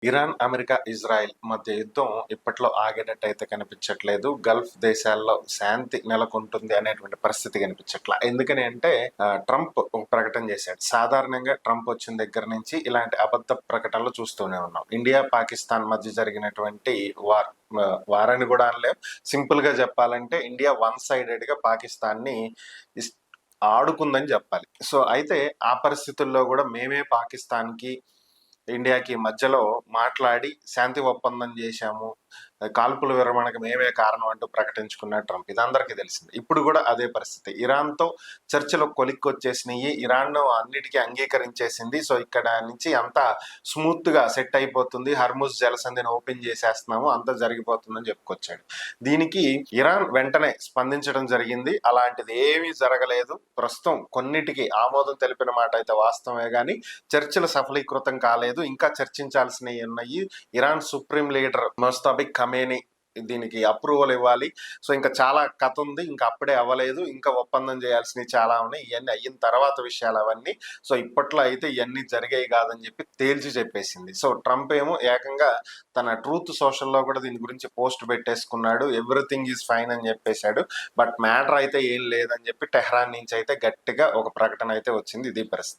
Iran, America, Israel మధ్య యుద్ధం ఇప్పట్లో ఆగేటట్టయితే కనిపించట్లేదు. గల్ఫ్ దేశాల్లో శాంతి నెలకొంటుంది అనేటువంటి పరిస్థితి కనిపించట్లా. ఎందుకని అంటే ట్రంప్ ఒక ప్రకటన చేశాడు. సాధారణంగా ట్రంప్ వచ్చిన దగ్గర నుంచి ఇలాంటి అబద్ధ ప్రకటనలు చూస్తూనే ఉన్నాం. ఇండియా, పాకిస్తాన్ మధ్య జరిగినటువంటి వారని కూడా అనలేం. సింపుల్ గా చెప్పాలంటే ఇండియా వన్ సైడెడ్ గా పాకిస్తాన్ ని ఆడుకుందని చెప్పాలి. సో అయితే ఆ పరిస్థితుల్లో కూడా మేమే పాకిస్తాన్ కి ఇండియాకి మధ్యలో మాట్లాడి శాంతి ఒప్పందం చేశాము, కాల్పుల విరమణకు మేమే కారణం అంటూ ప్రకటించుకున్న ట్రంప్. ఇది అందరికీ తెలిసింది. ఇప్పుడు కూడా అదే పరిస్థితి. ఇరాన్తో చర్చలు కొలిక్కొచ్చేసినాయి. ఇరాన్ అన్నిటికీ అంగీకరించేసింది. సో ఇక్కడ నుంచి అంతా స్మూత్ గా సెట్ అయిపోతుంది, హర్ముజ్ జలసంధిని ఓపెన్ చేసేస్తున్నాము, అంతా జరిగిపోతుందని చెప్పుకొచ్చాడు. దీనికి ఇరాన్ వెంటనే స్పందించడం జరిగింది. అలాంటిది ఏమీ జరగలేదు. ప్రస్తుతం కొన్నిటికి ఆమోదం తెలిపిన మాట అయితే వాస్తవమే కానీ చర్చలు సఫలీకృతం కాలేదు. ఇంకా చర్చించాల్సినవి ఉన్నాయి. ఇరాన్ సుప్రీం లీడర్ మొస్తాబిక్ ఖమేని దీనికి అప్రూవల్ ఇవ్వాలి. సో ఇంకా చాలా కథ ఉంది. ఇంకా అప్పుడే అవ్వలేదు. ఇంకా ఒప్పందం చేయాల్సినవి చాలా ఉన్నాయి. ఇవన్నీ అయిన తర్వాత విషయాలు అవన్నీ. సో ఇప్పట్లో అయితే ఇవన్నీ జరిగాయి కాదని చెప్పి తేల్చి చెప్పేసింది. సో ట్రంప్ ఏమో ఏకంగా తన ట్రూత్ సోషల్లో కూడా దీని గురించి పోస్ట్ పెట్టేసుకున్నాడు. ఎవ్రీథింగ్ ఈజ్ ఫైన్ అని చెప్పేశాడు. బట్ మ్యాటర్ అయితే ఏం లేదని చెప్పి టెహ్రాన్ నుంచి అయితే గట్టిగా ఒక ప్రకటన అయితే వచ్చింది. ఇది పరిస్థితి.